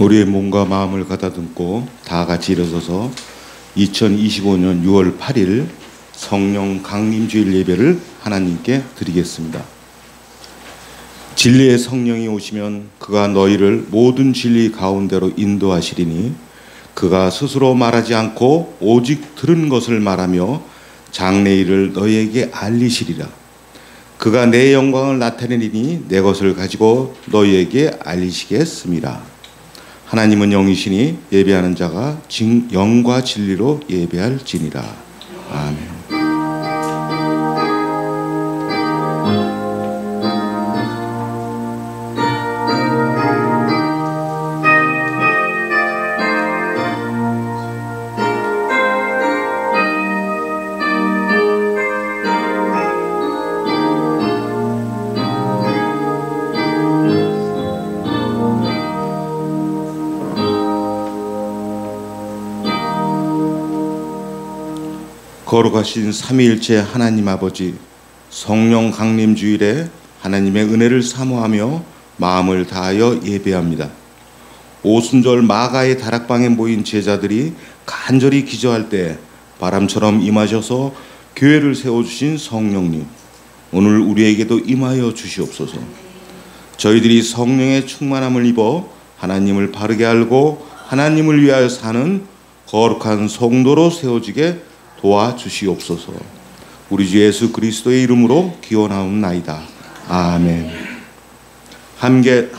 우리의 몸과 마음을 가다듬고 다 같이 일어서서 2025년 6월 8일 성령 강림주일 예배를 하나님께 드리겠습니다. 진리의 성령이 오시면 그가 너희를 모든 진리 가운데로 인도하시리니 그가 스스로 말하지 않고 오직 들은 것을 말하며 장래일을 너희에게 알리시리라. 그가 내 영광을 나타내리니 내 것을 가지고 너희에게 알리시겠습니다. 하나님은 영이시니 예배하는 자가 영과 진리로 예배할지니라. 아멘. 거룩하신 삼위일체 하나님 아버지, 성령 강림주일에 하나님의 은혜를 사모하며 마음을 다하여 예배합니다. 오순절 마가의 다락방에 모인 제자들이 간절히 기도할 때 바람처럼 임하셔서 교회를 세워주신 성령님, 오늘 우리에게도 임하여 주시옵소서. 저희들이 성령의 충만함을 입어 하나님을 바르게 알고 하나님을 위하여 사는 거룩한 성도로 세워지게 도와주시옵소서. 우리 주 예수 그리스도의 이름으로 기원하옵나이다. 아멘. 함께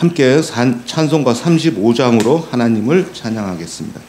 찬송가 35장으로 하나님을 찬양하겠습니다.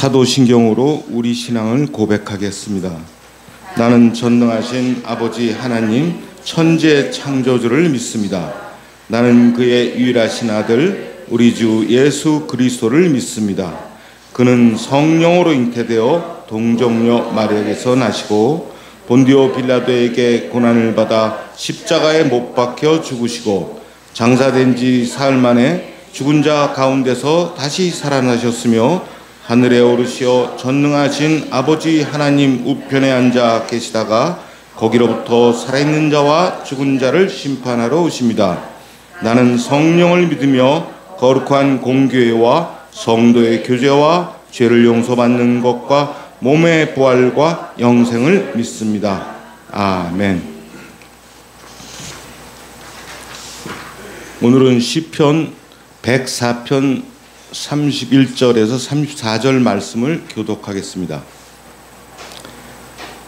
사도신경으로 우리 신앙을 고백하겠습니다. 나는 전능하신 아버지 하나님 천재 창조주를 믿습니다. 나는 그의 유일하신 아들 우리 주 예수 그리스도를 믿습니다. 그는 성령으로 잉태되어 동정녀 마리아에게서 나시고 본디오 빌라도에게 고난을 받아 십자가에 못 박혀 죽으시고 장사된 지 사흘 만에 죽은 자 가운데서 다시 살아나셨으며 하늘에 오르시어 전능하신 아버지 하나님 우편에 앉아 계시다가 거기로부터 살아있는 자와 죽은 자를 심판하러 오십니다. 나는 성령을 믿으며 거룩한 공교회와 성도의 교제와 죄를 용서받는 것과 몸의 부활과 영생을 믿습니다. 아멘. 오늘은 시편 104편 31절에서 34절 말씀을 교독하겠습니다.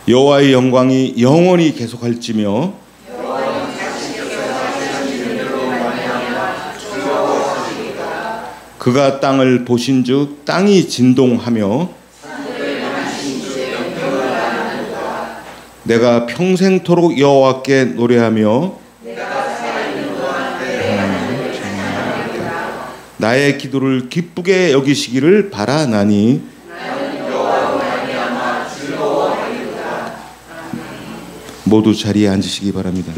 여호와의 영광이 영원히 계속할지며 그가 땅을 보신즉 땅이 진동하며 내가 평생토록 여호와께 노래하며 나의 기도를 기쁘게 여기시기를 바라나니 모두 자리에 앉으시기 바랍니다.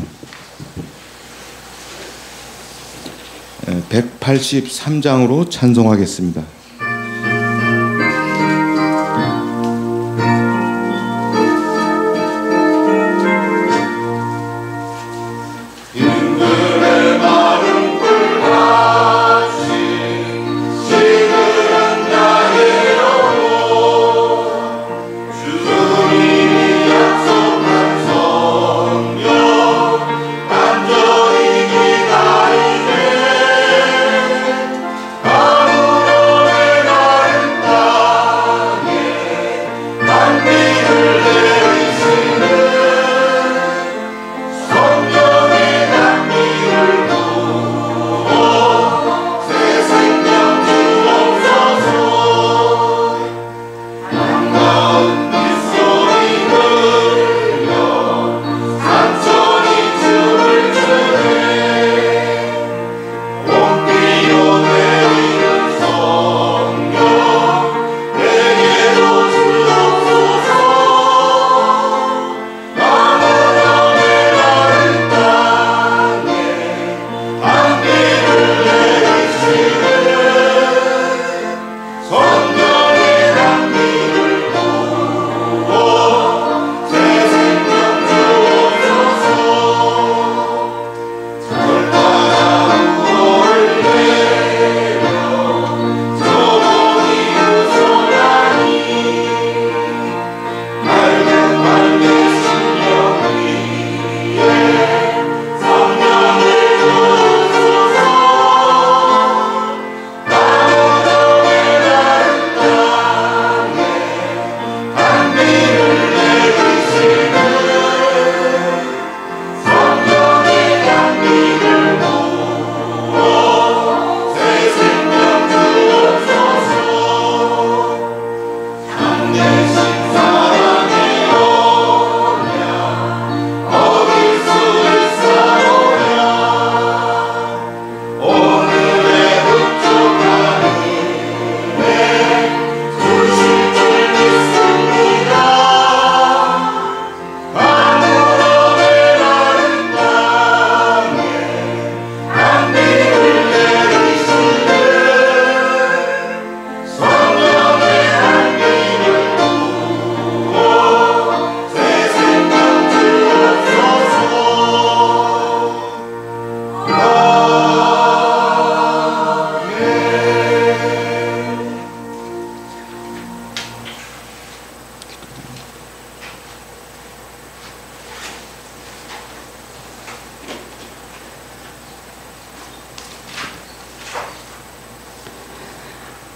183장으로 찬송하겠습니다.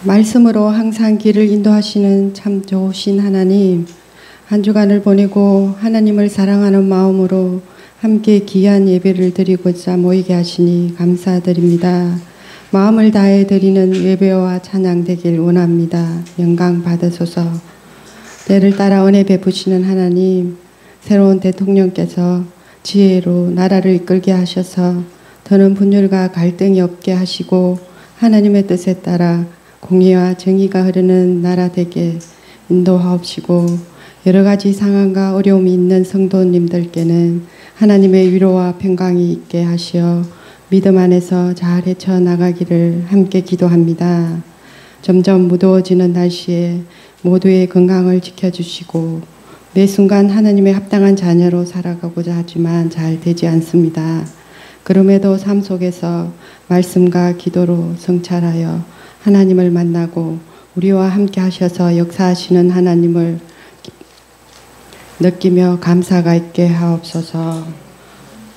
말씀으로 항상 길을 인도하시는 참 좋으신 하나님, 한 주간을 보내고 하나님을 사랑하는 마음으로 함께 귀한 예배를 드리고자 모이게 하시니 감사드립니다. 마음을 다해 드리는 예배와 찬양 되길 원합니다. 영광 받으소서. 때를 따라 은혜 베푸시는 하나님, 새로운 대통령께서 지혜로 나라를 이끌게 하셔서 더는 분열과 갈등이 없게 하시고 하나님의 뜻에 따라 공의와 정의가 흐르는 나라 되게 인도하옵시고, 여러 가지 상황과 어려움이 있는 성도님들께는 하나님의 위로와 평강이 있게 하시어 믿음 안에서 잘 헤쳐나가기를 함께 기도합니다. 점점 무더워지는 날씨에 모두의 건강을 지켜주시고 매 순간 하나님의 합당한 자녀로 살아가고자 하지만 잘 되지 않습니다. 그럼에도 삶 속에서 말씀과 기도로 성찰하여 하나님을 만나고 우리와 함께 하셔서 역사하시는 하나님을 느끼며 감사가 있게 하옵소서.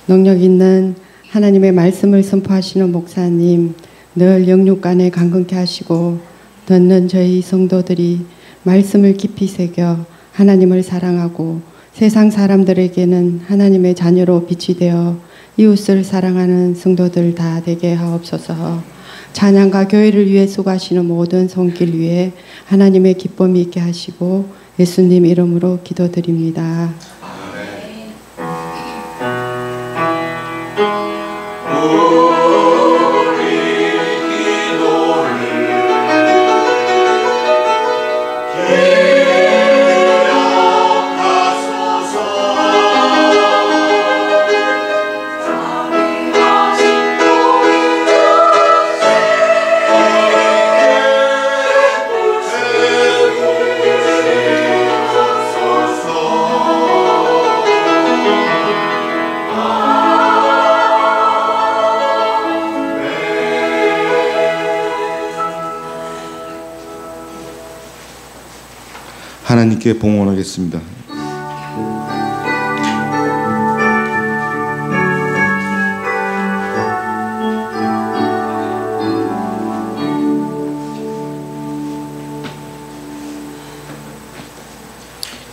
능력 있는 하나님의 말씀을 선포하시는 목사님, 늘 영육간에 강건케 하시고 듣는 저희 성도들이 말씀을 깊이 새겨 하나님을 사랑하고 세상 사람들에게는 하나님의 자녀로 빛이 되어 이웃을 사랑하는 성도들 다 되게 하옵소서. 찬양과 교회를 위해 수고하시는 모든 손길 위에 하나님의 기쁨이 있게 하시고 예수님 이름으로 기도드립니다. 하나님께 봉헌하겠습니다.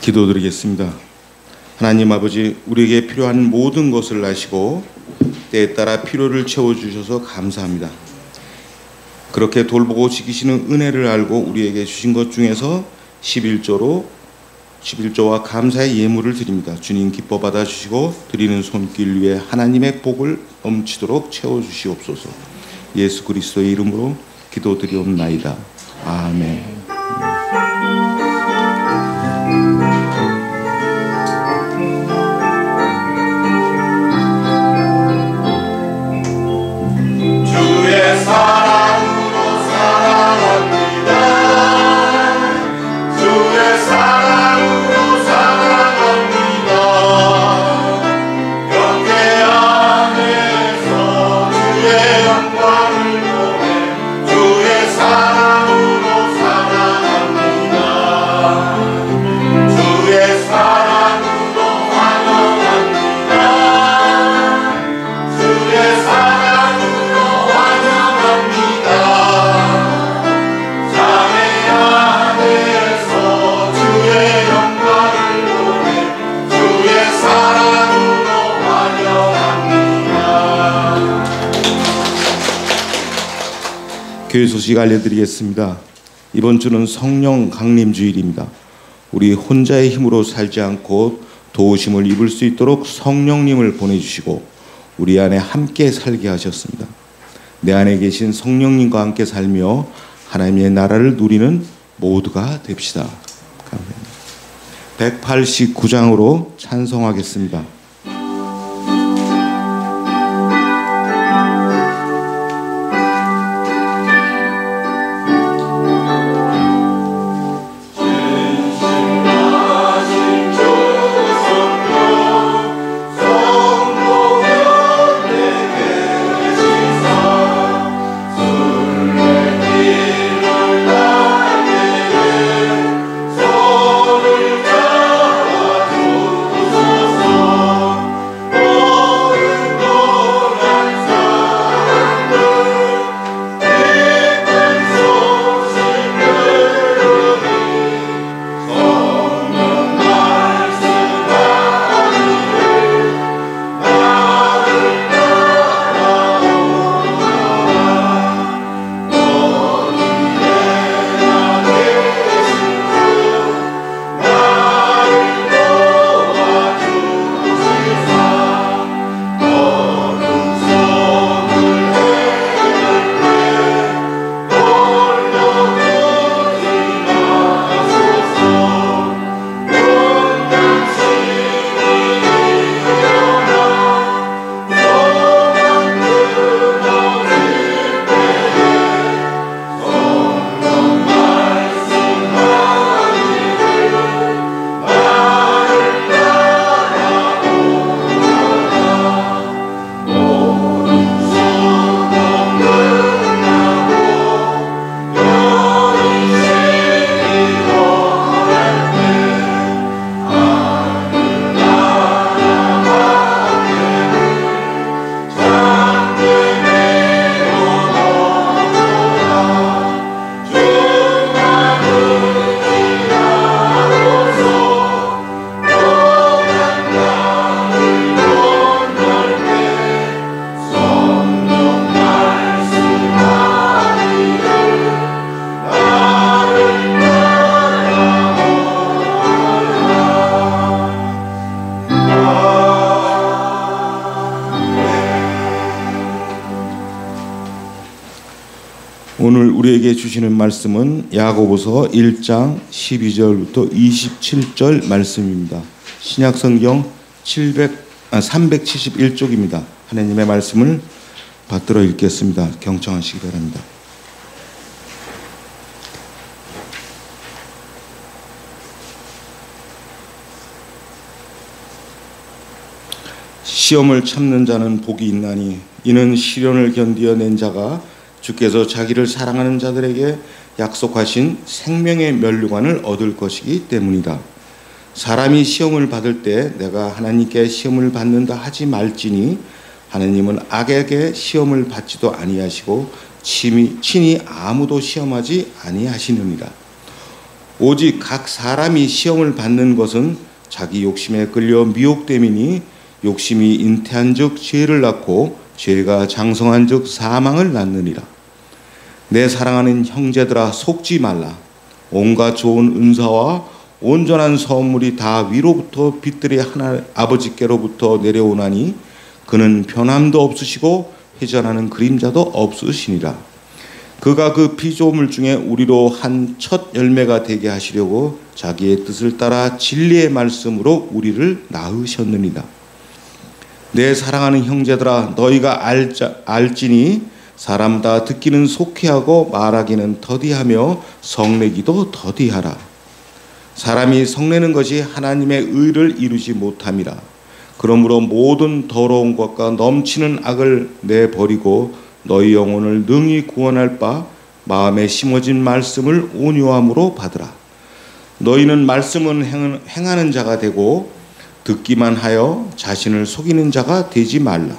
기도드리겠습니다. 하나님 아버지, 우리에게 필요한 모든 것을 아시고 때에 따라 필요를 채워주셔서 감사합니다. 그렇게 돌보고 지키시는 은혜를 알고 우리에게 주신 것 중에서 11조와 감사의 예물을 드립니다. 주님 기뻐 받아주시고 드리는 손길 위에 하나님의 복을 넘치도록 채워주시옵소서. 예수 그리스도의 이름으로 기도드리옵나이다. 아멘. 교회 소식 알려드리겠습니다. 이번 주는 성령 강림 주일입니다. 우리 혼자의 힘으로 살지 않고 도우심을 입을 수 있도록 성령님을 보내주시고 우리 안에 함께 살게 하셨습니다. 내 안에 계신 성령님과 함께 살며 하나님의 나라를 누리는 모두가 됩시다. 189장으로 찬송하겠습니다. 손을 잡아주소서. 오늘 우리에게 주시는 말씀은 야고보서 1장 12절부터 27절 말씀입니다. 신약성경 371쪽입니다. 하나님의 말씀을 받들어 읽겠습니다. 경청하시기 바랍니다. 시험을 참는 자는 복이 있나니 이는 시련을 견디어낸 자가 주께서 자기를 사랑하는 자들에게 약속하신 생명의 면류관을 얻을 것이기 때문이다. 사람이 시험을 받을 때 내가 하나님께 시험을 받는다 하지 말지니 하나님은 악에게 시험을 받지도 아니하시고 친히 아무도 시험하지 아니하시느니라. 오직 각 사람이 시험을 받는 것은 자기 욕심에 끌려 미혹됨이니 욕심이 잉태한즉 죄를 낳고 죄가 장성한즉 사망을 낳느니라. 내 사랑하는 형제들아 속지 말라. 온갖 좋은 은사와 온전한 선물이 다 위로부터 빛들의 하나 아버지께로부터 내려오나니 그는 변함도 없으시고 회전하는 그림자도 없으시니라. 그가 그 피조물 중에 우리로 한 첫 열매가 되게 하시려고 자기의 뜻을 따라 진리의 말씀으로 우리를 낳으셨느니라. 내 사랑하는 형제들아 너희가 알지니 사람 다 듣기는 속히하고 말하기는 더디하며 성내기도 더디하라. 사람이 성내는 것이 하나님의 의를 이루지 못함이라. 그러므로 모든 더러운 것과 넘치는 악을 내버리고 너희 영혼을 능히 구원할 바 마음에 심어진 말씀을 온유함으로 받으라. 너희는 말씀은 행하는 자가 되고 듣기만 하여 자신을 속이는 자가 되지 말라.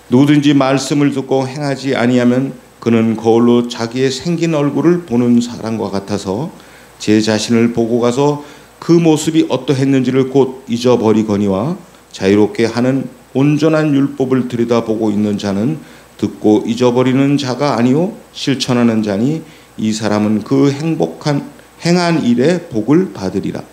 누구든지 말씀을 듣고 행하지 아니하면 그는 거울로 자기의 생긴 얼굴을 보는 사람과 같아서 제 자신을 보고 가서 그 모습이 어떠했는지를 곧 잊어버리거니와 자유롭게 하는 온전한 율법을 들여다보고 있는 자는 듣고 잊어버리는 자가 아니요 실천하는 자니 이 사람은 그 행한 일에 복을 받으리라.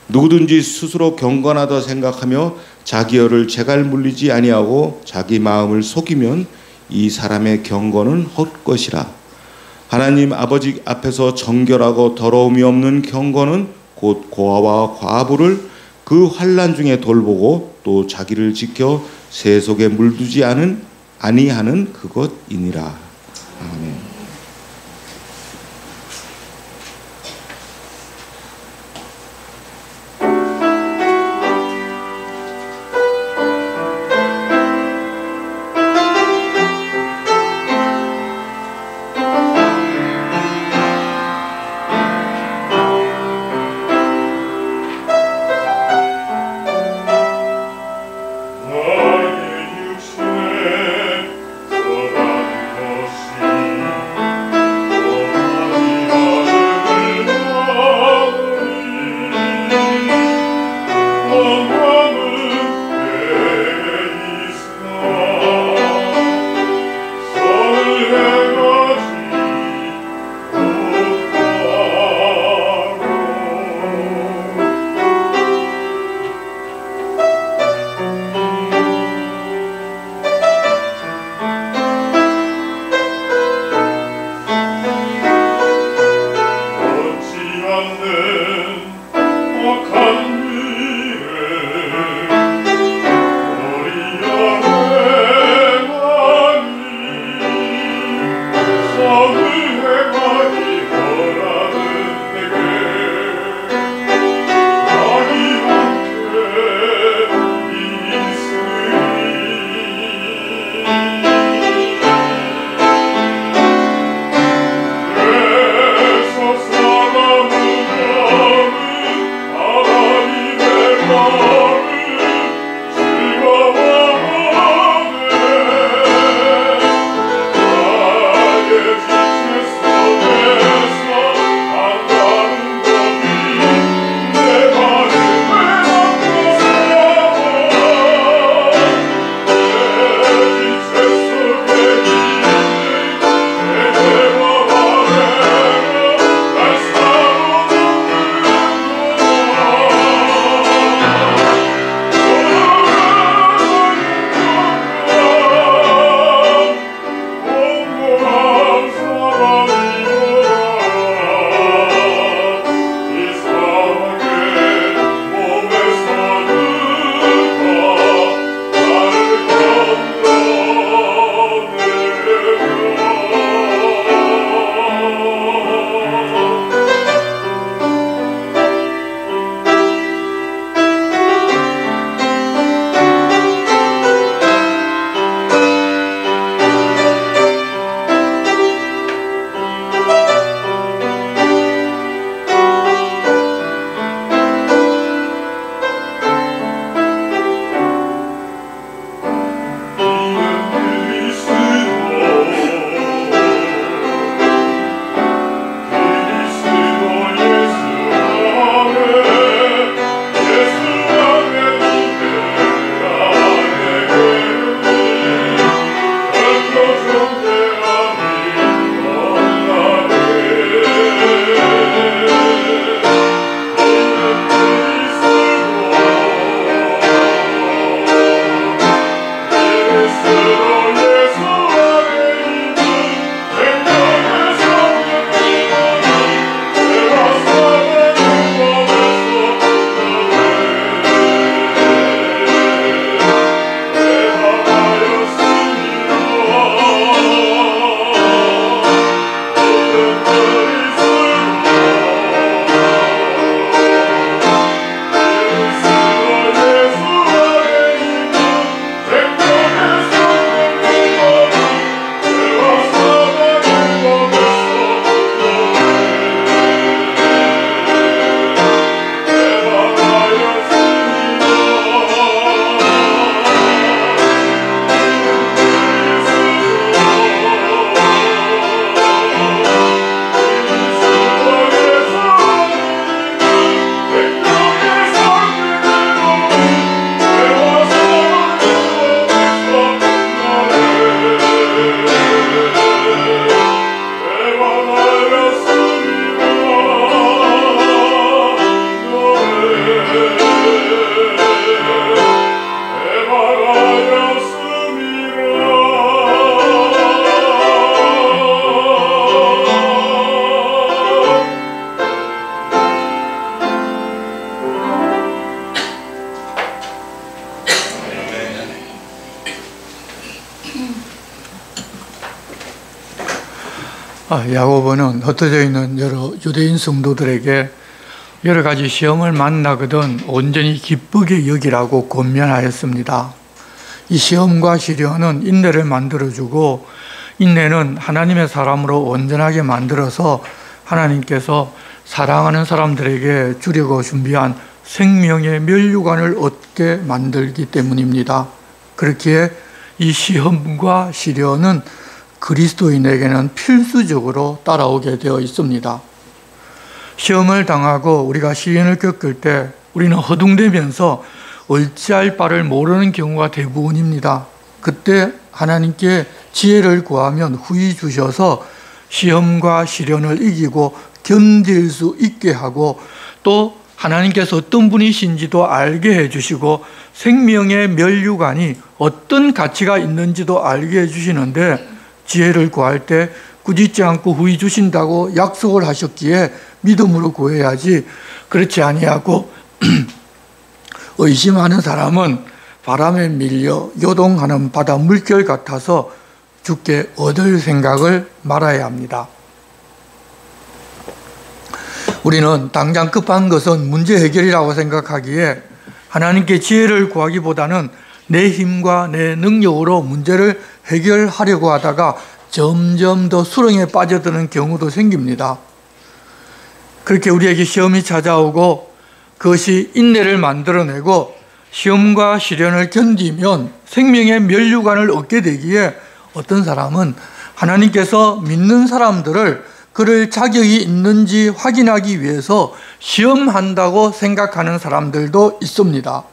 누구든지 스스로 경건하다 생각하며 자기 혀를 재갈 물리지 아니하고 자기 마음을 속이면 이 사람의 경건은 헛것이라. 하나님 아버지 앞에서 정결하고 더러움이 없는 경건은 곧 고아와 과부를 그 환난 중에 돌보고 또 자기를 지켜 세속에 물들지 아니하는 그것이니라. 아멘. 야고보는 흩어져 있는 여러 유대인 성도들에게 여러 가지 시험을 만나거든 온전히 기쁘게 여기라고 권면하였습니다. 이 시험과 시련은 인내를 만들어주고, 인내는 하나님의 사람으로 온전하게 만들어서 하나님께서 사랑하는 사람들에게 주려고 준비한 생명의 면류관을 얻게 만들기 때문입니다. 그렇기에 이 시험과 시련은 그리스도인에게는 필수적으로 따라오게 되어 있습니다. 시험을 당하고 우리가 시련을 겪을 때 우리는 허둥대면서 어찌할 바를 모르는 경우가 대부분입니다. 그때 하나님께 지혜를 구하면 후히 주셔서 시험과 시련을 이기고 견딜 수 있게 하고, 또 하나님께서 어떤 분이신지도 알게 해주시고 생명의 면류관이 어떤 가치가 있는지도 알게 해주시는데, 지혜를 구할 때 꾸짖지 않고 후히 주신다고 약속을 하셨기에 믿음으로 구해야지, 그렇지 아니하고 의심하는 사람은 바람에 밀려 요동하는 바다 물결 같아서 주께 얻을 생각을 말아야 합니다. 우리는 당장 급한 것은 문제 해결이라고 생각하기에 하나님께 지혜를 구하기보다는 내 힘과 내 능력으로 문제를 해결하려고 하다가 점점 더 수렁에 빠져드는 경우도 생깁니다. 그렇게 우리에게 시험이 찾아오고 그것이 인내를 만들어내고 시험과 시련을 견디면 생명의 면류관을 얻게 되기에 어떤 사람은 하나님께서 믿는 사람들을 그럴 자격이 있는지 확인하기 위해서 시험한다고 생각하는 사람들도 있습니다.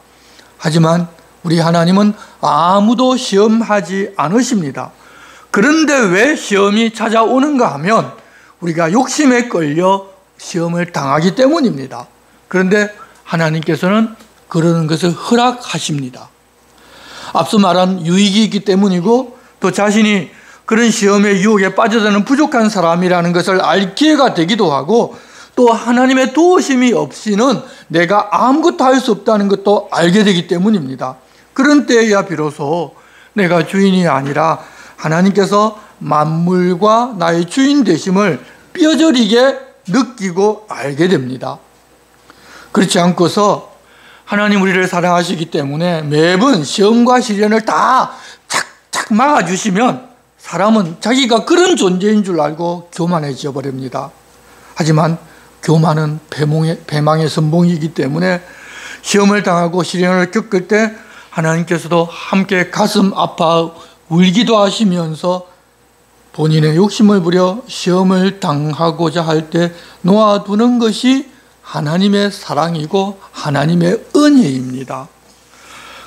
하지만 우리 하나님은 아무도 시험하지 않으십니다. 그런데 왜 시험이 찾아오는가 하면 우리가 욕심에 끌려 시험을 당하기 때문입니다. 그런데 하나님께서는 그러는 것을 허락하십니다. 앞서 말한 유익이 있기 때문이고, 또 자신이 그런 시험의 유혹에 빠져드는 부족한 사람이라는 것을 알 기회가 되기도 하고, 또 하나님의 도우심이 없이는 내가 아무것도 할 수 없다는 것도 알게 되기 때문입니다. 그런 때에야 비로소 내가 주인이 아니라 하나님께서 만물과 나의 주인 되심을 뼈저리게 느끼고 알게 됩니다. 그렇지 않고서 하나님 우리를 사랑하시기 때문에 매번 시험과 시련을 다 착착 막아주시면 사람은 자기가 그런 존재인 줄 알고 교만해져 버립니다. 하지만 교만은 배망의 선봉이기 때문에 시험을 당하고 시련을 겪을 때 하나님께서도 함께 가슴 아파 울기도 하시면서 본인의 욕심을 부려 시험을 당하고자 할 때 놓아두는 것이 하나님의 사랑이고 하나님의 은혜입니다.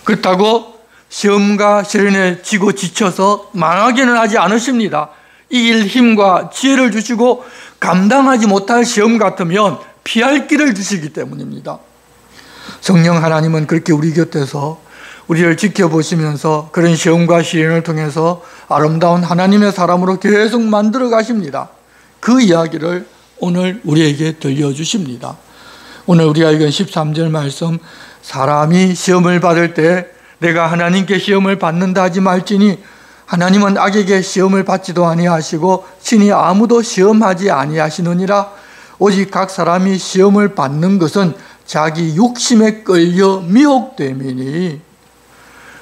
그렇다고 시험과 시련에 지고 지쳐서 망하기는 하지 않으십니다. 이길 힘과 지혜를 주시고 감당하지 못할 시험 같으면 피할 길을 주시기 때문입니다. 성령 하나님은 그렇게 우리 곁에서 우리를 지켜보시면서 그런 시험과 시련을 통해서 아름다운 하나님의 사람으로 계속 만들어 가십니다. 그 이야기를 오늘 우리에게 들려주십니다. 오늘 우리가 읽은 13절 말씀, 사람이 시험을 받을 때 내가 하나님께 시험을 받는다 하지 말지니 하나님은 악에게 시험을 받지도 아니하시고 친히 아무도 시험하지 아니하시느니라. 오직 각 사람이 시험을 받는 것은 자기 욕심에 끌려 미혹됨이니.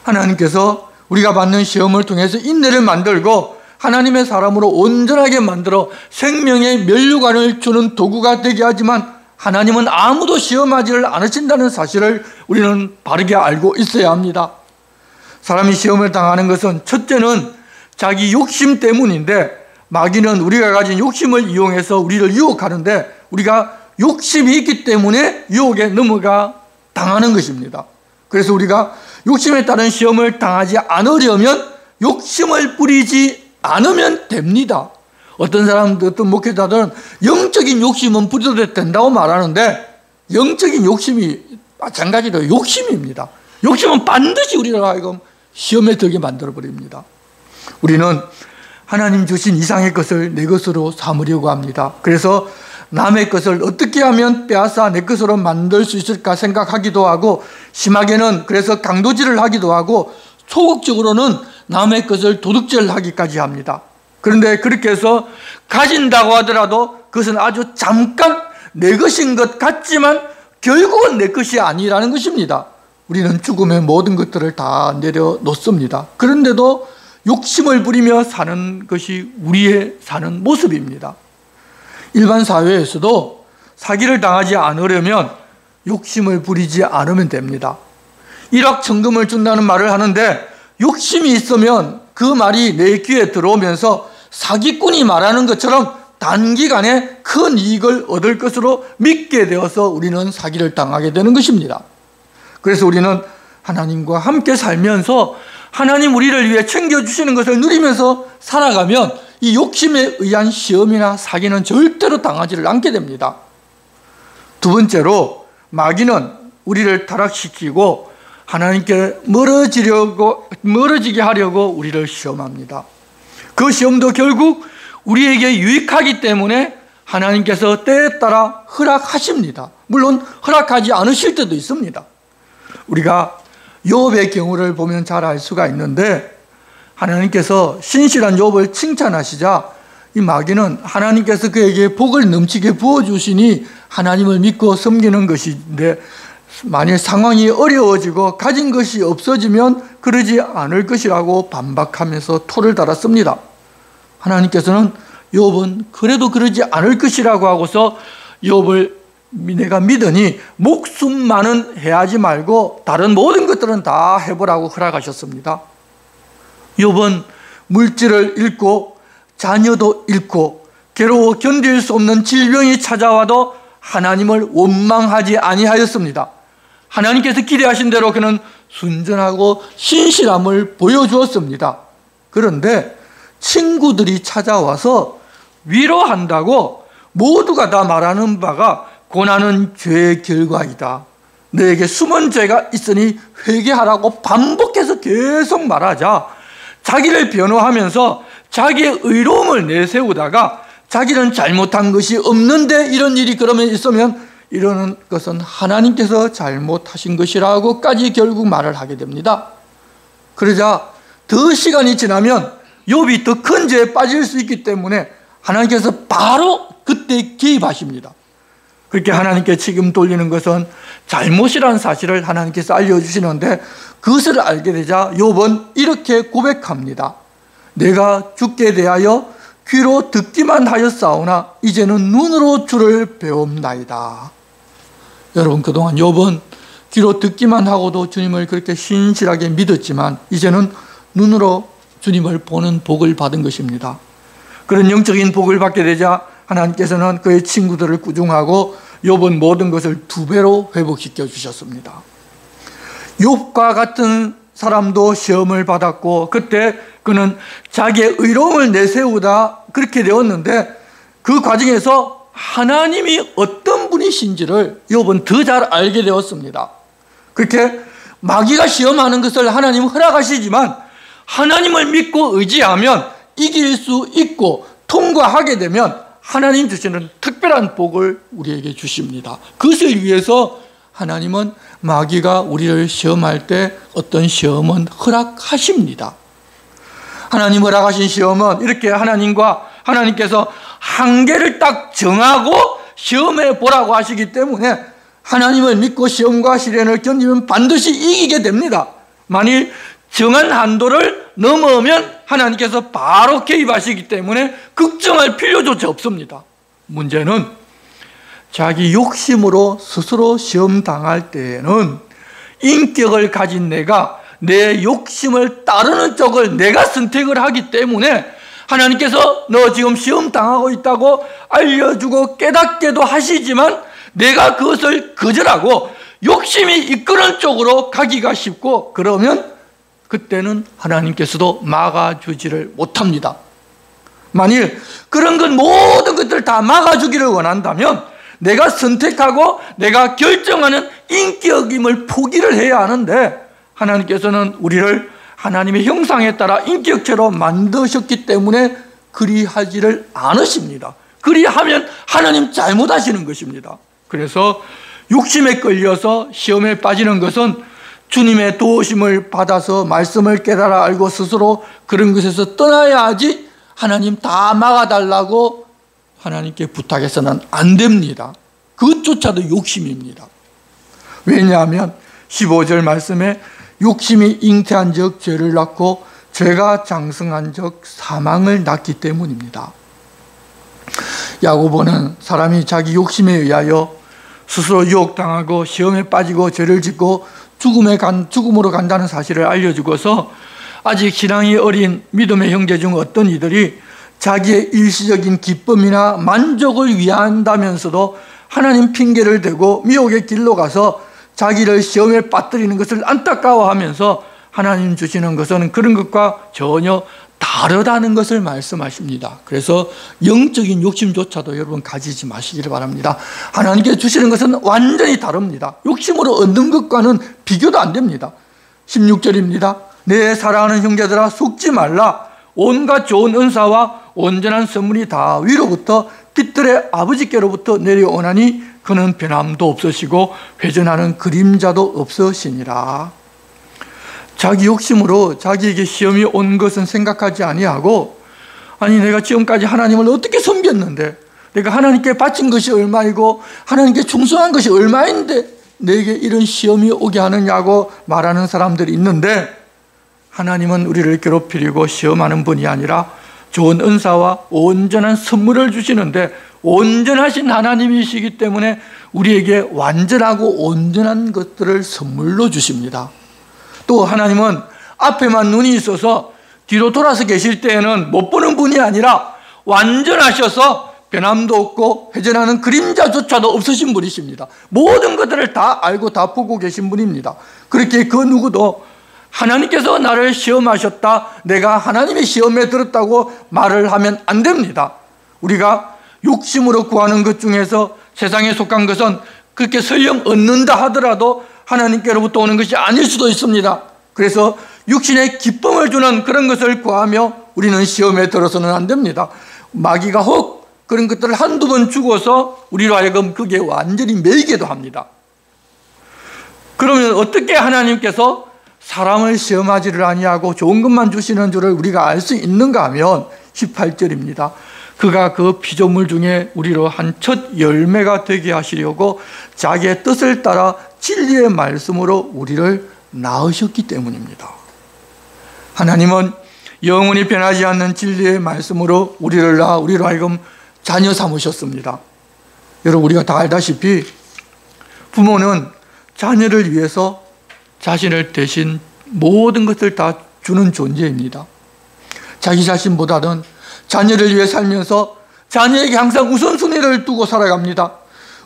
하나님께서 우리가 받는 시험을 통해서 인내를 만들고 하나님의 사람으로 온전하게 만들어 생명의 면류관을 주는 도구가 되게 하지만 하나님은 아무도 시험하지를 않으신다는 사실을 우리는 바르게 알고 있어야 합니다. 사람이 시험을 당하는 것은 첫째는 자기 욕심 때문인데, 마귀는 우리가 가진 욕심을 이용해서 우리를 유혹하는데 우리가 욕심이 있기 때문에 유혹에 넘어가 당하는 것입니다. 그래서 우리가 욕심에 따른 시험을 당하지 않으려면 욕심을 부리지 않으면 됩니다. 어떤 사람들, 어떤 목회자들은 영적인 욕심은 부려도 된다고 말하는데 영적인 욕심이 마찬가지로 욕심입니다. 욕심은 반드시 우리를 하여금 시험에 들게 만들어버립니다. 우리는 하나님 주신 이상의 것을 내 것으로 삼으려고 합니다. 그래서 남의 것을 어떻게 하면 빼앗아 내 것으로 만들 수 있을까 생각하기도 하고, 심하게는 그래서 강도질을 하기도 하고, 소극적으로는 남의 것을 도둑질을 하기까지 합니다. 그런데 그렇게 해서 가진다고 하더라도 그것은 아주 잠깐 내 것인 것 같지만 결국은 내 것이 아니라는 것입니다. 우리는 죽음의 모든 것들을 다 내려놓습니다. 그런데도 욕심을 부리며 사는 것이 우리의 사는 모습입니다. 일반 사회에서도 사기를 당하지 않으려면 욕심을 부리지 않으면 됩니다. 일확천금을 준다는 말을 하는데 욕심이 있으면 그 말이 내 귀에 들어오면서 사기꾼이 말하는 것처럼 단기간에 큰 이익을 얻을 것으로 믿게 되어서 우리는 사기를 당하게 되는 것입니다. 그래서 우리는 하나님과 함께 살면서 하나님 우리를 위해 챙겨주시는 것을 누리면서 살아가면 이 욕심에 의한 시험이나 사기는 절대로 당하지를 않게 됩니다. 두 번째로 마귀는 우리를 타락시키고 하나님께 멀어지게 하려고 우리를 시험합니다. 그 시험도 결국 우리에게 유익하기 때문에 하나님께서 때에 따라 허락하십니다. 물론 허락하지 않으실 때도 있습니다. 우리가 욥의 경우를 보면 잘 알 수가 있는데 하나님께서 신실한 욥을 칭찬하시자 이 마귀는 하나님께서 그에게 복을 넘치게 부어주시니 하나님을 믿고 섬기는 것인데 만일 상황이 어려워지고 가진 것이 없어지면 그러지 않을 것이라고 반박하면서 토를 달았습니다. 하나님께서는 욥은 그래도 그러지 않을 것이라고 하고서 욥을 내가 믿으니 목숨만은 해하지 말고 다른 모든 것들은 다 해보라고 허락하셨습니다. 욥은 물질을 잃고 자녀도 잃고 괴로워 견딜 수 없는 질병이 찾아와도 하나님을 원망하지 아니하였습니다. 하나님께서 기대하신 대로 그는 순전하고 신실함을 보여주었습니다. 그런데 친구들이 찾아와서 위로한다고 모두가 다 말하는 바가 고난은 죄의 결과이다. 너에게 숨은 죄가 있으니 회개하라고 반복해서 계속 말하자 자기를 변호하면서 자기의 의로움을 내세우다가 자기는 잘못한 것이 없는데 이런 일이 그러면 있으면 이러는 것은 하나님께서 잘못하신 것이라고까지 결국 말을 하게 됩니다. 그러자 더 시간이 지나면 욥이 더 큰 죄에 빠질 수 있기 때문에 하나님께서 바로 그때 개입하십니다. 그렇게 하나님께 책임 돌리는 것은 잘못이라는 사실을 하나님께서 알려주시는데 그것을 알게 되자 욥은 이렇게 고백합니다. 내가 주께 대하여 귀로 듣기만 하였사오나 이제는 눈으로 주를 배움나이다. 여러분, 그동안 욥은 귀로 듣기만 하고도 주님을 그렇게 신실하게 믿었지만 이제는 눈으로 주님을 보는 복을 받은 것입니다. 그런 영적인 복을 받게 되자 하나님께서는 그의 친구들을 꾸중하고 욥은 모든 것을 2배로 회복시켜 주셨습니다. 욥과 같은 사람도 시험을 받았고 그때 그는 자기의 의로움을 내세우다 그렇게 되었는데 그 과정에서 하나님이 어떤 분이신지를 욥은 더 잘 알게 되었습니다. 그렇게 마귀가 시험하는 것을 하나님은 허락하시지만 하나님을 믿고 의지하면 이길 수 있고 통과하게 되면 하나님 주시는 특별한 복을 우리에게 주십니다. 그것을 위해서 하나님은 마귀가 우리를 시험할 때 어떤 시험은 허락하십니다. 하나님 허락하신 시험은 이렇게 하나님께서 한계를 딱 정하고 시험해 보라고 하시기 때문에 하나님을 믿고 시험과 시련을 견디면 반드시 이기게 됩니다. 만일 정한 한도를 넘으면 하나님께서 바로 개입하시기 때문에 걱정할 필요조차 없습니다. 문제는 자기 욕심으로 스스로 시험 당할 때에는 인격을 가진 내가 내 욕심을 따르는 쪽을 내가 선택을 하기 때문에 하나님께서 너 지금 시험 당하고 있다고 알려주고 깨닫게도 하시지만 내가 그것을 거절하고 욕심이 이끄는 쪽으로 가기가 쉽고 그러면 그때는 하나님께서도 막아주지를 못합니다. 만일 그런 것 모든 것들을 다 막아주기를 원한다면 내가 선택하고 내가 결정하는 인격임을 포기를 해야 하는데 하나님께서는 우리를 하나님의 형상에 따라 인격체로 만드셨기 때문에 그리하지를 않으십니다. 그리하면 하나님 잘못하시는 것입니다. 그래서 욕심에 끌려서 시험에 빠지는 것은 주님의 도우심을 받아서 말씀을 깨달아 알고 스스로 그런 것에서 떠나야 하지 하나님 다 막아달라고 하나님께 부탁해서는 안 됩니다. 그것조차도 욕심입니다. 왜냐하면 15절 말씀에 욕심이 잉태한 적 죄를 낳고 죄가 장성한 적 사망을 낳기 때문입니다. 야고보는 사람이 자기 욕심에 의하여 스스로 유혹당하고 시험에 빠지고 죄를 짓고 죽음으로 간다는 사실을 알려주고서 아직 신앙이 어린 믿음의 형제 중 어떤 이들이 자기의 일시적인 기쁨이나 만족을 위한다면서도 하나님 핑계를 대고 미혹의 길로 가서 자기를 시험에 빠뜨리는 것을 안타까워하면서 하나님 주시는 것은 그런 것과 전혀 다르다는 것을 말씀하십니다. 그래서 영적인 욕심조차도 여러분 가지지 마시기를 바랍니다. 하나님께 주시는 것은 완전히 다릅니다. 욕심으로 얻는 것과는 비교도 안 됩니다. 16절입니다. 내 사랑하는 형제들아 속지 말라. 온갖 좋은 은사와 온전한 선물이 다 위로부터 빛들의 아버지께로부터 내려오나니 그는 변함도 없으시고 회전하는 그림자도 없으시니라. 자기 욕심으로 자기에게 시험이 온 것은 생각하지 아니하고, 아니 내가 지금까지 하나님을 어떻게 섬겼는데, 내가 하나님께 바친 것이 얼마이고 하나님께 충성한 것이 얼마인데 내게 이런 시험이 오게 하느냐고 말하는 사람들이 있는데, 하나님은 우리를 괴롭히려고 시험하는 분이 아니라 좋은 은사와 온전한 선물을 주시는데, 온전하신 하나님이시기 때문에 우리에게 완전하고 온전한 것들을 선물로 주십니다. 또 하나님은 앞에만 눈이 있어서 뒤로 돌아서 계실 때에는 못 보는 분이 아니라 완전하셔서 변함도 없고 회전하는 그림자조차도 없으신 분이십니다. 모든 것들을 다 알고 다 보고 계신 분입니다. 그렇게 그 누구도 하나님께서 나를 시험하셨다, 내가 하나님의 시험에 들었다고 말을 하면 안 됩니다. 우리가 욕심으로 구하는 것 중에서 세상에 속한 것은 그렇게 설령 얻는다 하더라도 하나님께로부터 오는 것이 아닐 수도 있습니다. 그래서 육신의 기쁨을 주는 그런 것을 구하며 우리는 시험에 들어서는 안 됩니다. 마귀가 혹 그런 것들을 한두 번 주고서 우리로 하여금 그게 완전히 매이게도 합니다. 그러면 어떻게 하나님께서 사람을 시험하지를 아니하고 좋은 것만 주시는 줄을 우리가 알 수 있는가 하면 18절입니다. 그가 그 피조물 중에 우리로 한 첫 열매가 되게 하시려고 자기의 뜻을 따라 진리의 말씀으로 우리를 낳으셨기 때문입니다. 하나님은 영원히 변하지 않는 진리의 말씀으로 우리를 낳아 우리로 하여금 자녀 삼으셨습니다. 여러분, 우리가 다 알다시피 부모는 자녀를 위해서 자신을 대신 모든 것을 다 주는 존재입니다. 자기 자신보다는 자녀를 위해 살면서 자녀에게 항상 우선순위를 두고 살아갑니다.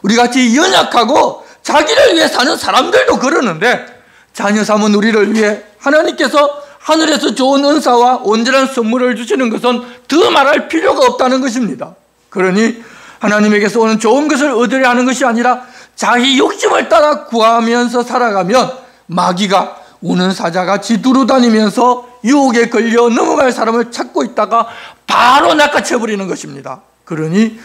우리같이 연약하고 자기를 위해 사는 사람들도 그러는데, 자녀 삼은 우리를 위해 하나님께서 하늘에서 좋은 은사와 온전한 선물을 주시는 것은 더 말할 필요가 없다는 것입니다. 그러니 하나님에게서 오는 좋은 것을 얻으려 하는 것이 아니라 자기 욕심을 따라 구하면서 살아가면 마귀가 우는 사자같이 두루다니면서 유혹에 걸려 넘어갈 사람을 찾고 있다가 바로 낚아채버리는 것입니다. 그러니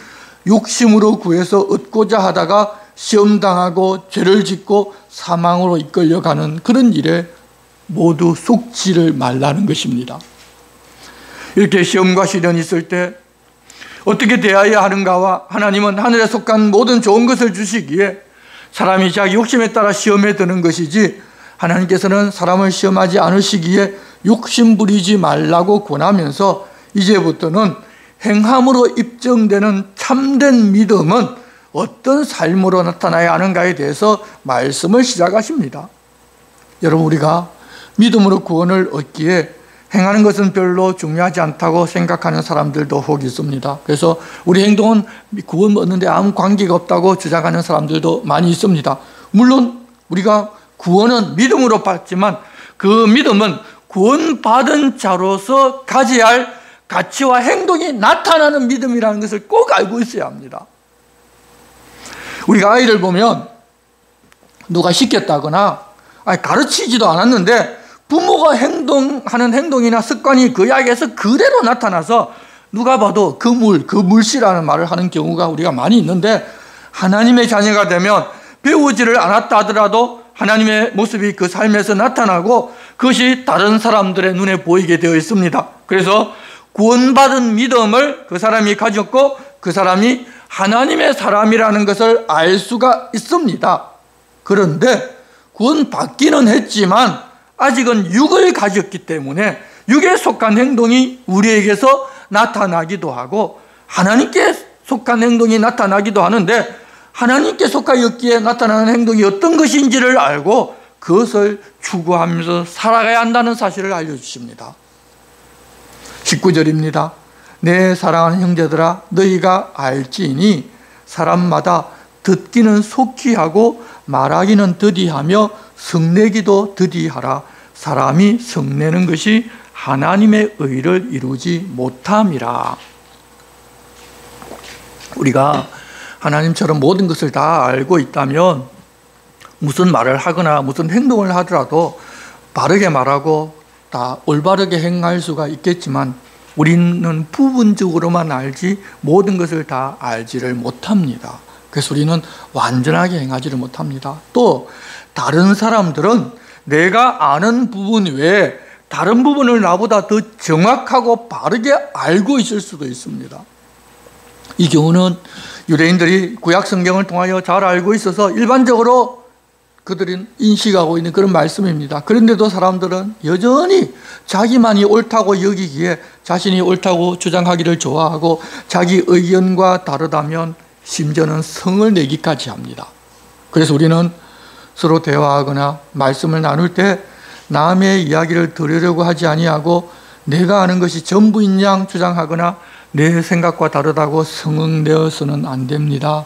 욕심으로 구해서 얻고자 하다가 시험당하고 죄를 짓고 사망으로 이끌려가는 그런 일에 모두 속지를 말라는 것입니다. 이렇게 시험과 시련이 있을 때 어떻게 대해야 하는가와, 하나님은 하늘에 속한 모든 좋은 것을 주시기에 사람이 자기 욕심에 따라 시험에 드는 것이지, 하나님께서는 사람을 시험하지 않으시기에 욕심 부리지 말라고 권하면서 이제부터는 행함으로 입증되는 참된 믿음은 어떤 삶으로 나타나야 하는가에 대해서 말씀을 시작하십니다. 여러분, 우리가 믿음으로 구원을 얻기에 행하는 것은 별로 중요하지 않다고 생각하는 사람들도 혹 있습니다. 그래서 우리 행동은 구원 얻는데 아무 관계가 없다고 주장하는 사람들도 많이 있습니다. 물론 우리가 구원은 믿음으로 받지만 그 믿음은 구원받은 자로서 가져야 할 가치와 행동이 나타나는 믿음이라는 것을 꼭 알고 있어야 합니다. 우리가 아이를 보면 누가 시켰다거나 가르치지도 않았는데 부모가 하는 행동이나 습관이 그 아이에서 그대로 나타나서 누가 봐도 그 물씨라는 말을 하는 경우가 우리가 많이 있는데, 하나님의 자녀가 되면 배우지를 않았다 하더라도 하나님의 모습이 그 삶에서 나타나고 그것이 다른 사람들의 눈에 보이게 되어 있습니다. 그래서 구원받은 믿음을 그 사람이 가졌고 그 사람이 하나님의 사람이라는 것을 알 수가 있습니다. 그런데 구원받기는 했지만 아직은 육을 가졌기 때문에 육에 속한 행동이 우리에게서 나타나기도 하고 하나님께 속한 행동이 나타나기도 하는데 하나님께 속하였기에 나타나는 행동이 어떤 것인지를 알고 그것을 추구하면서 살아가야 한다는 사실을 알려주십니다. 19절입니다. 내 사랑하는 형제들아 너희가 알지니 사람마다 듣기는 속히 하고 말하기는 더디하며 성내기도 더디하라. 사람이 성내는 것이 하나님의 의를 이루지 못함이라. 우리가 하나님처럼 모든 것을 다 알고 있다면 무슨 말을 하거나 무슨 행동을 하더라도 바르게 말하고 다 올바르게 행할 수가 있겠지만 우리는 부분적으로만 알지 모든 것을 다 알지를 못합니다. 그래서 우리는 완전하게 행하지를 못합니다. 또 다른 사람들은 내가 아는 부분 외에 다른 부분을 나보다 더 정확하고 바르게 알고 있을 수도 있습니다. 이 경우는 유대인들이 구약 성경을 통하여 잘 알고 있어서 일반적으로 그들은 인식하고 있는 그런 말씀입니다. 그런데도 사람들은 여전히 자기만이 옳다고 여기기에 자신이 옳다고 주장하기를 좋아하고 자기 의견과 다르다면 심지어는 성을 내기까지 합니다. 그래서 우리는 서로 대화하거나 말씀을 나눌 때 남의 이야기를 들으려고 하지 아니하고 내가 아는 것이 전부인 양 주장하거나 내 생각과 다르다고 성을 내어서는 안 됩니다.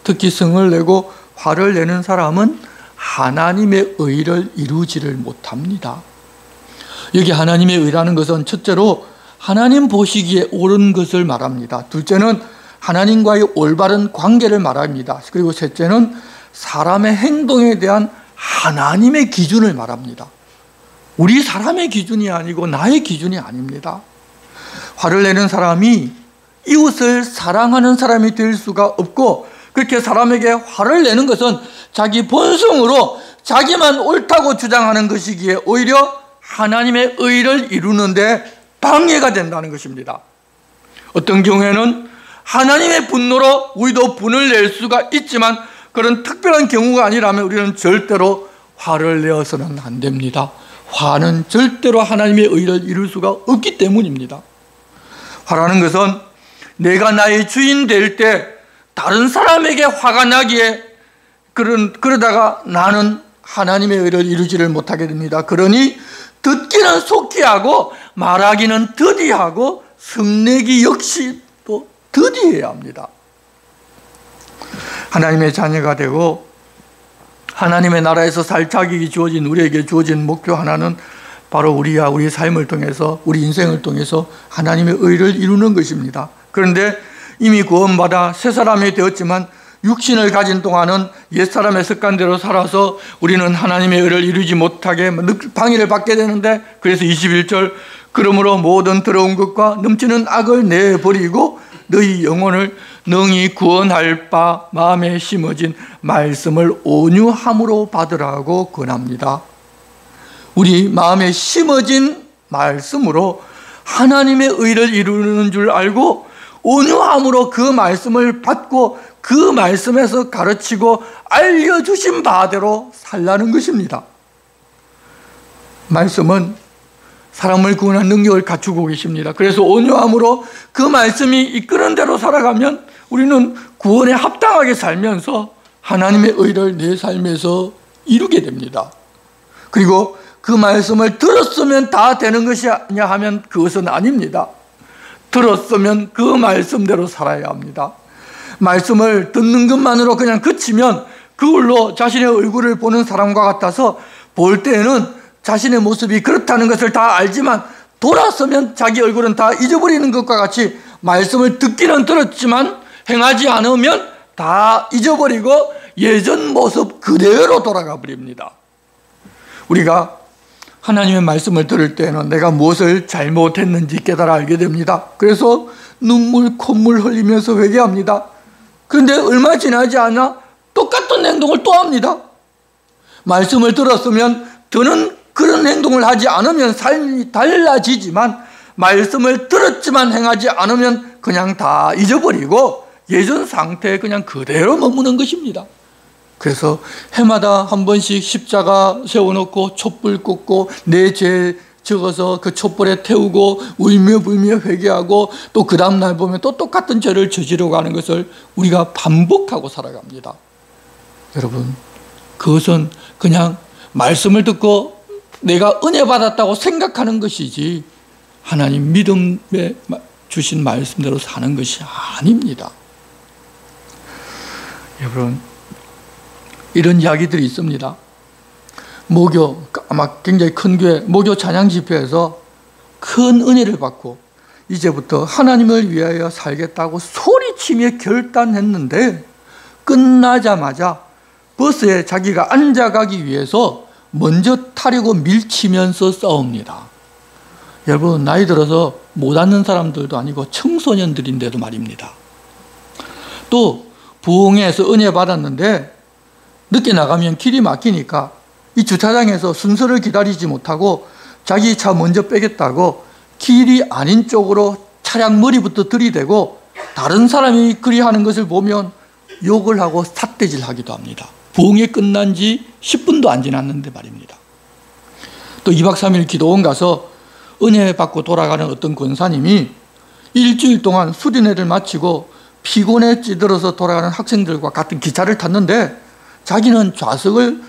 특히 성을 내고 화를 내는 사람은 하나님의 의를 이루지를 못합니다. 여기 하나님의 의라는 것은 첫째로 하나님 보시기에 옳은 것을 말합니다. 둘째는 하나님과의 올바른 관계를 말합니다. 그리고 셋째는 사람의 행동에 대한 하나님의 기준을 말합니다. 우리 사람의 기준이 아니고 나의 기준이 아닙니다. 화를 내는 사람이 이웃을 사랑하는 사람이 될 수가 없고 그렇게 사람에게 화를 내는 것은 자기 본성으로 자기만 옳다고 주장하는 것이기에 오히려 하나님의 의를 이루는데 방해가 된다는 것입니다. 어떤 경우에는 하나님의 분노로 우리도 분을 낼 수가 있지만 그런 특별한 경우가 아니라면 우리는 절대로 화를 내어서는 안 됩니다. 화는 절대로 하나님의 의를 이룰 수가 없기 때문입니다. 화라는 것은 내가 나의 주인 될 때 다른 사람에게 화가 나기에 그러다가 나는 하나님의 의를 이루지를 못하게 됩니다. 그러니 듣기는 속히 하고 말하기는 더디하고 성내기 역시 또 더디해야 합니다. 하나님의 자녀가 되고 하나님의 나라에서 살 자격이 주어진 우리에게 주어진 목표 하나는 바로 우리와 우리의 삶을 통해서 우리 인생을 통해서 하나님의 의를 이루는 것입니다. 그런데 이미 구원받아 새 사람이 되었지만 육신을 가진 동안은 옛사람의 습관대로 살아서 우리는 하나님의 의를 이루지 못하게 방해를 받게 되는데 그래서 21절 그러므로 모든 더러운 것과 넘치는 악을 내버리고 너희 영혼을 능히 구원할 바 마음에 심어진 말씀을 온유함으로 받으라고 권합니다. 우리 마음에 심어진 말씀으로 하나님의 의를 이루는 줄 알고 온유함으로 그 말씀을 받고 그 말씀에서 가르치고 알려주신 바대로 살라는 것입니다. 말씀은 사람을 구원한 능력을 갖추고 계십니다. 그래서 온유함으로 그 말씀이 이끄는 대로 살아가면 우리는 구원에 합당하게 살면서 하나님의 의를 내 삶에서 이루게 됩니다. 그리고 그 말씀을 들었으면 다 되는 것이냐 하면 그것은 아닙니다. 들었으면 그 말씀대로 살아야 합니다. 말씀을 듣는 것만으로 그냥 그치면 그걸로 자신의 얼굴을 보는 사람과 같아서 볼 때에는 자신의 모습이 그렇다는 것을 다 알지만 돌아서면 자기 얼굴은 다 잊어버리는 것과 같이 말씀을 듣기는 들었지만 행하지 않으면 다 잊어버리고 예전 모습 그대로 돌아가 버립니다. 우리가 하나님의 말씀을 들을 때는 내가 무엇을 잘못했는지 깨달아 알게 됩니다. 그래서 눈물 콧물 흘리면서 회개합니다. 그런데 얼마 지나지 않아 똑같은 행동을 또 합니다. 말씀을 들었으면 더는 그런 행동을 하지 않으면 삶이 달라지지만 말씀을 들었지만 행하지 않으면 그냥 다 잊어버리고 예전 상태에 그냥 그대로 머무는 것입니다. 그래서 해마다 한 번씩 십자가 세워놓고 촛불 꽂고 내 죄 적어서 그 촛불에 태우고 울며 불며 회개하고 또 그 다음날 보면 또 똑같은 죄를 저지르고 가는 것을 우리가 반복하고 살아갑니다. 여러분, 그것은 그냥 말씀을 듣고 내가 은혜 받았다고 생각하는 것이지 하나님 믿음에 주신 말씀대로 사는 것이 아닙니다. 여러분, 이런 이야기들이 있습니다. 모교, 아마 굉장히 큰 교회, 모교 찬양 집회에서 큰 은혜를 받고 이제부터 하나님을 위하여 살겠다고 소리치며 결단했는데 끝나자마자 버스에 자기가 앉아가기 위해서 먼저 타려고 밀치면서 싸웁니다. 여러분, 나이 들어서 못 앉는 사람들도 아니고 청소년들인데도 말입니다. 또 부흥회에서 은혜 받았는데 늦게 나가면 길이 막히니까 이 주차장에서 순서를 기다리지 못하고 자기 차 먼저 빼겠다고 길이 아닌 쪽으로 차량 머리부터 들이대고 다른 사람이 그리하는 것을 보면 욕을 하고 삿대질하기도 합니다. 부흥회 끝난 지 10분도 안 지났는데 말입니다. 또 2박 3일 기도원 가서 은혜 받고 돌아가는 어떤 권사님이 일주일 동안 수련회를 마치고 피곤에 찌들어서 돌아가는 학생들과 같은 기차를 탔는데 자기는 좌석을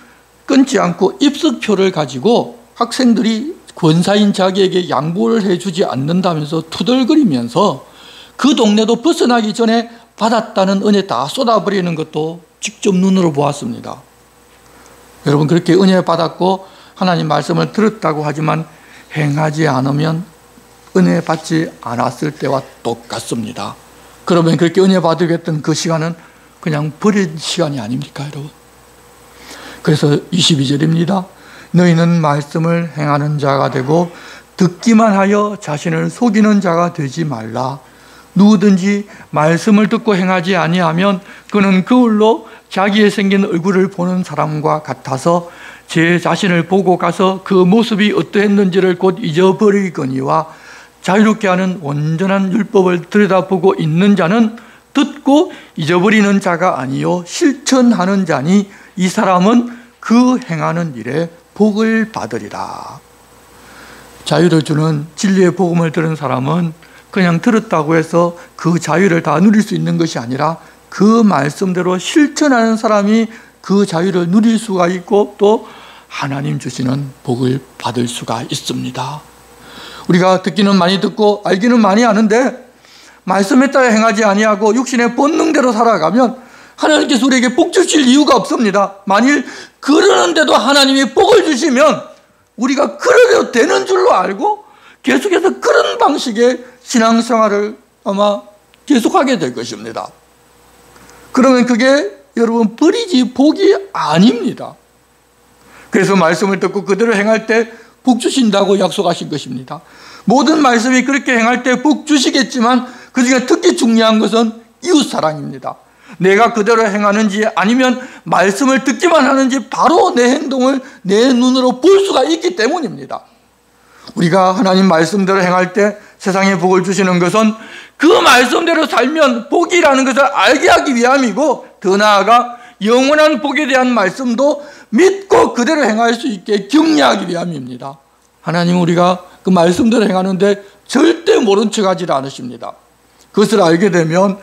끊지 않고 입석표를 가지고 학생들이 권사인 자기에게 양보를 해주지 않는다면서 투덜거리면서 그 동네도 벗어나기 전에 받았다는 은혜 다 쏟아버리는 것도 직접 눈으로 보았습니다. 여러분, 그렇게 은혜 받았고 하나님 말씀을 들었다고 하지만 행하지 않으면 은혜 받지 않았을 때와 똑같습니다. 그러면 그렇게 은혜 받으겠던 그 시간은 그냥 버린 시간이 아닙니까, 여러분? 그래서 22절입니다. 너희는 말씀을 행하는 자가 되고 듣기만 하여 자신을 속이는 자가 되지 말라. 누구든지 말씀을 듣고 행하지 아니하면 그는 거울로 자기의 생긴 얼굴을 보는 사람과 같아서 제 자신을 보고 가서 그 모습이 어떠했는지를 곧 잊어버리거니와 자유롭게 하는 온전한 율법을 들여다보고 있는 자는 듣고 잊어버리는 자가 아니요 실천하는 자니 이 사람은 그 행하는 일에 복을 받으리라. 자유를 주는 진리의 복음을 들은 사람은 그냥 들었다고 해서 그 자유를 다 누릴 수 있는 것이 아니라 그 말씀대로 실천하는 사람이 그 자유를 누릴 수가 있고 또 하나님 주시는 복을 받을 수가 있습니다. 우리가 듣기는 많이 듣고 알기는 많이 아는데 말씀에 따라 행하지 아니하고 육신의 본능대로 살아가면 하나님께서 우리에게 복 주실 이유가 없습니다. 만일 그러는데도 하나님이 복을 주시면 우리가 그러려 되는 줄로 알고 계속해서 그런 방식의 신앙생활을 아마 계속하게 될 것입니다. 그러면 그게 여러분 버리지 복이 아닙니다. 그래서 말씀을 듣고 그대로 행할 때 복 주신다고 약속하신 것입니다. 모든 말씀이 그렇게 행할 때 복 주시겠지만 그중에 특히 중요한 것은 이웃사랑입니다. 내가 그대로 행하는지 아니면 말씀을 듣기만 하는지 바로 내 행동을 내 눈으로 볼 수가 있기 때문입니다. 우리가 하나님 말씀대로 행할 때 세상에 복을 주시는 것은 그 말씀대로 살면 복이라는 것을 알게 하기 위함이고 더 나아가 영원한 복에 대한 말씀도 믿고 그대로 행할 수 있게 격려하기 위함입니다. 하나님은 우리가 그 말씀대로 행하는데 절대 모른 척하지 않으십니다. 그것을 알게 되면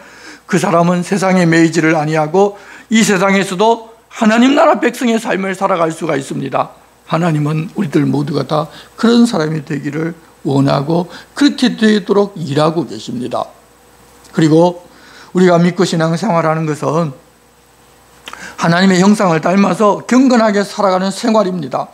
그 사람은 세상에 매이지를 아니하고 이 세상에서도 하나님 나라 백성의 삶을 살아갈 수가 있습니다. 하나님은 우리들 모두가 다 그런 사람이 되기를 원하고 그렇게 되도록 일하고 계십니다. 그리고 우리가 믿고 신앙생활하는 것은 하나님의 형상을 닮아서 경건하게 살아가는 생활입니다.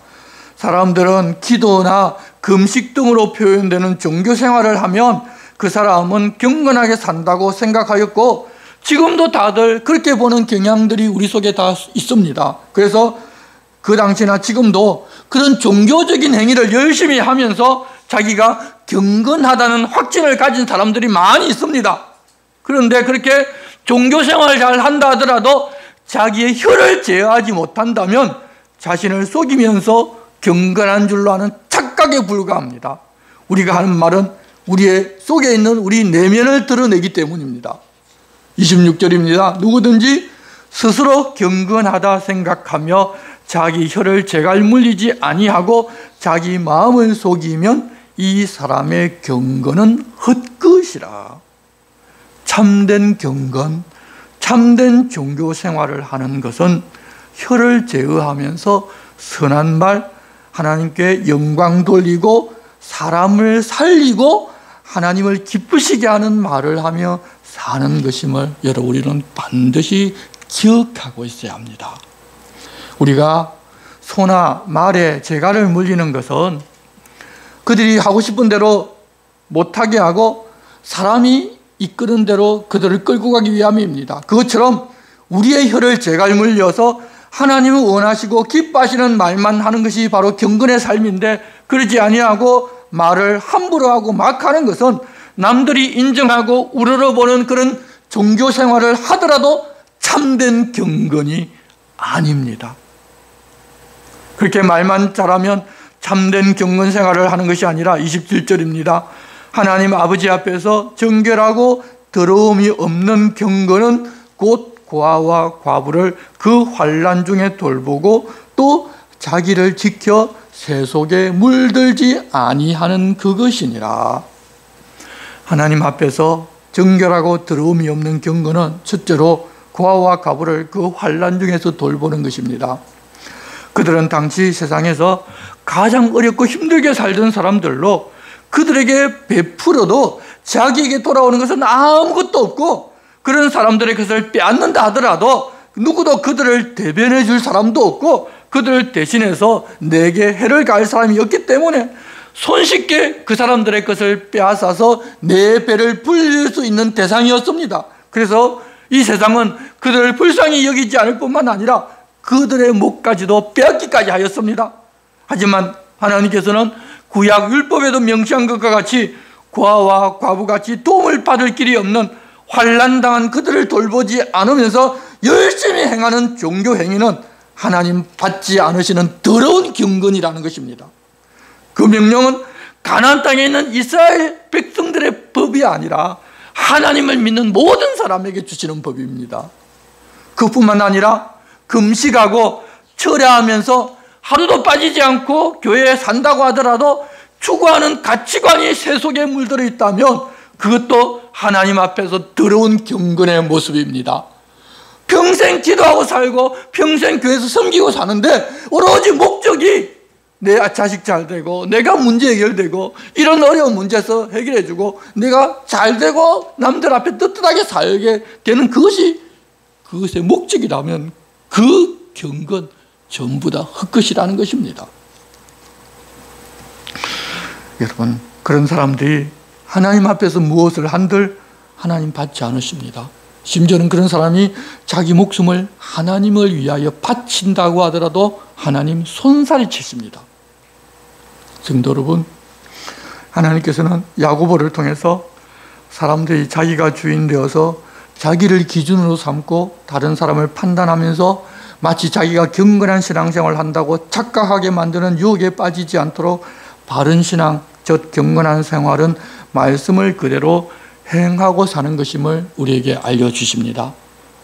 사람들은 기도나 금식 등으로 표현되는 종교생활을 하면 그 사람은 경건하게 산다고 생각하였고 지금도 다들 그렇게 보는 경향들이 우리 속에 다 있습니다. 그래서 그 당시나 지금도 그런 종교적인 행위를 열심히 하면서 자기가 경건하다는 확신을 가진 사람들이 많이 있습니다. 그런데 그렇게 종교생활을 잘 한다 하더라도 자기의 혀를 제어하지 못한다면 자신을 속이면서 경건한 줄로 하는 착각에 불과합니다. 우리가 하는 말은 우리의 속에 있는 우리 내면을 드러내기 때문입니다. 26절입니다. 누구든지 스스로 경건하다 생각하며 자기 혀를 제갈 물리지 아니하고 자기 마음을 속이면 이 사람의 경건은 헛것이라. 참된 경건, 참된 종교 생활을 하는 것은 혀를 제어하면서 선한 말, 하나님께 영광 돌리고 사람을 살리고 하나님을 기쁘시게 하는 말을 하며 사는 것임을 여러분 우리는 반드시 기억하고 있어야 합니다. 우리가 소나 말에 재갈을 물리는 것은 그들이 하고 싶은 대로 못하게 하고 사람이 이끄는 대로 그들을 끌고 가기 위함입니다. 그것처럼 우리의 혀를 재갈 물려서 하나님을 원하시고 기뻐하시는 말만 하는 것이 바로 경건의 삶인데, 그러지 아니하고 말을 함부로 하고 막 하는 것은 남들이 인정하고 우러러보는 그런 종교 생활을 하더라도 참된 경건이 아닙니다. 그렇게 말만 잘하면 참된 경건 생활을 하는 것이 아니라 27절입니다. 하나님 아버지 앞에서 정결하고 더러움이 없는 경건은 곧 고아와 과부를 그 환난 중에 돌보고 또 자기를 지켜 세속에 물들지 아니하는 그것이니라. 하나님 앞에서 정결하고 더러움이 없는 경건은 첫째로 고아와 과부를 그 환난 중에서 돌보는 것입니다. 그들은 당시 세상에서 가장 어렵고 힘들게 살던 사람들로 그들에게 베풀어도 자기에게 돌아오는 것은 아무것도 없고, 그런 사람들의 것을 빼앗는다 하더라도 누구도 그들을 대변해 줄 사람도 없고 그들을 대신해서 내게 해를 가할 사람이 없기 때문에 손쉽게 그 사람들의 것을 빼앗아서 내 배를 불릴 수 있는 대상이었습니다. 그래서 이 세상은 그들을 불쌍히 여기지 않을 뿐만 아니라 그들의 목까지도 빼앗기까지 하였습니다. 하지만 하나님께서는 구약 율법에도 명시한 것과 같이 고아와 과부같이 도움을 받을 길이 없는 환난당한 그들을 돌보지 않으면서 열심히 행하는 종교 행위는 하나님 받지 않으시는 더러운 경건이라는 것입니다. 그 명령은 가나안 땅에 있는 이스라엘 백성들의 법이 아니라 하나님을 믿는 모든 사람에게 주시는 법입니다. 그뿐만 아니라 금식하고 철야하면서 하루도 빠지지 않고 교회에 산다고 하더라도 추구하는 가치관이 세속에 물들어 있다면 그것도 하나님 앞에서 더러운 경건의 모습입니다. 평생 기도하고 살고 평생 교회에서 섬기고 사는데 오로지 목적이 내 자식 잘 되고 내가 문제 해결되고 이런 어려운 문제에서 해결해 주고 내가 잘 되고 남들 앞에 떳떳하게 살게 되는 그것의 목적이라면 그 경건 전부 다 헛것이라는 것입니다. 여러분, 그런 사람들이 하나님 앞에서 무엇을 한들 하나님 받지 않으십니다. 심지어는 그런 사람이 자기 목숨을 하나님을 위하여 바친다고 하더라도 하나님 손살이 치십니다. 성도 여러분, 하나님께서는 야고보를 통해서 사람들이 자기가 주인 되어서 자기를 기준으로 삼고 다른 사람을 판단하면서 마치 자기가 경건한 신앙생활을 한다고 착각하게 만드는 유혹에 빠지지 않도록 바른 신앙, 즉 경건한 생활은 말씀을 그대로 행하고 사는 것임을 우리에게 알려주십니다.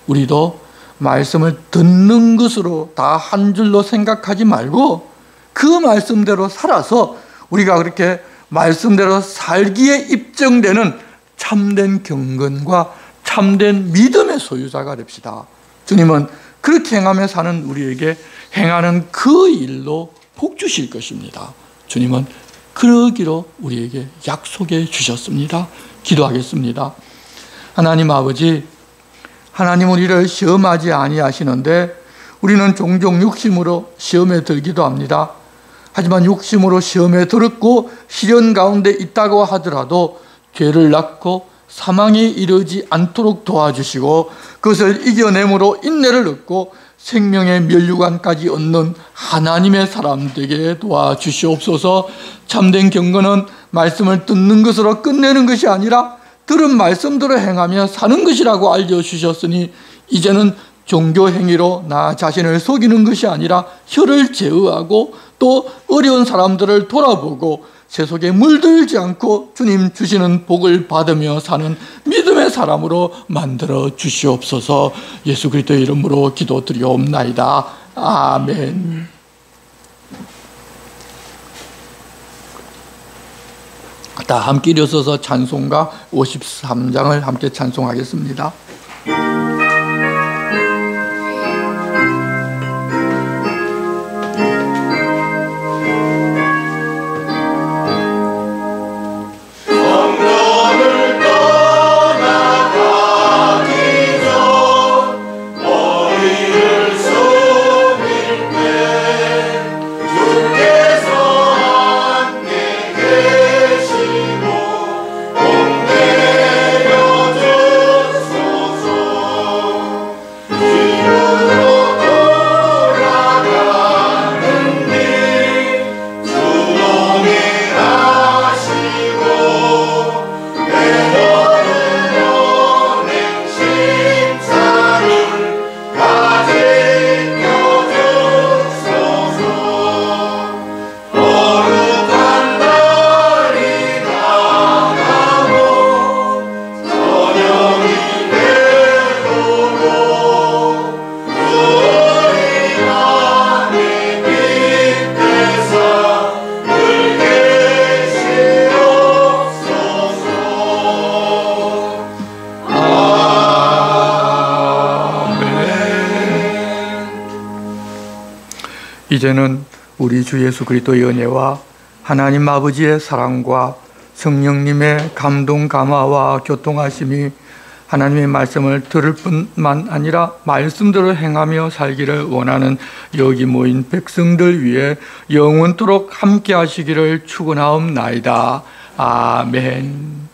우리도 말씀을 듣는 것으로 다 한 줄로 생각하지 말고 그 말씀대로 살아서 우리가 그렇게 말씀대로 살기에 입증되는 참된 경건과 참된 믿음의 소유자가 됩시다. 주님은 그렇게 행하며 사는 우리에게 행하는 그 일로 복 주실 것입니다. 주님은 그러기로 우리에게 약속해 주셨습니다. 기도하겠습니다. 하나님 아버지, 하나님 우리를 시험하지 아니하시는데 우리는 종종 욕심으로 시험에 들기도 합니다. 하지만 욕심으로 시험에 들었고 시련 가운데 있다고 하더라도 죄를 낳고 사망에 이르지 않도록 도와주시고 그것을 이겨내므로 인내를 얻고 생명의 면류관까지 얻는 하나님의 사람 되게 도와주시옵소서. 참된 경건은 말씀을 듣는 것으로 끝내는 것이 아니라 들은 말씀대로 행하며 사는 것이라고 알려주셨으니 이제는 종교 행위로 나 자신을 속이는 것이 아니라 혀를 제어하고 또 어려운 사람들을 돌아보고 세속에 물들지 않고 주님 주시는 복을 받으며 사는 믿음의 사람으로 만들어 주시옵소서. 예수 그리스도의 이름으로 기도드리옵나이다. 아멘. 다 함께 일어서서 찬송가 53장을 함께 찬송하겠습니다. 이제는 우리 주 예수 그리스도의 은혜와 하나님 아버지의 사랑과 성령님의 감동 감화와 교통하심이 하나님의 말씀을 들을 뿐만 아니라 말씀대로 행하며 살기를 원하는 여기 모인 백성들 위해 영원토록 함께 하시기를 축원하옵나이다. 아멘.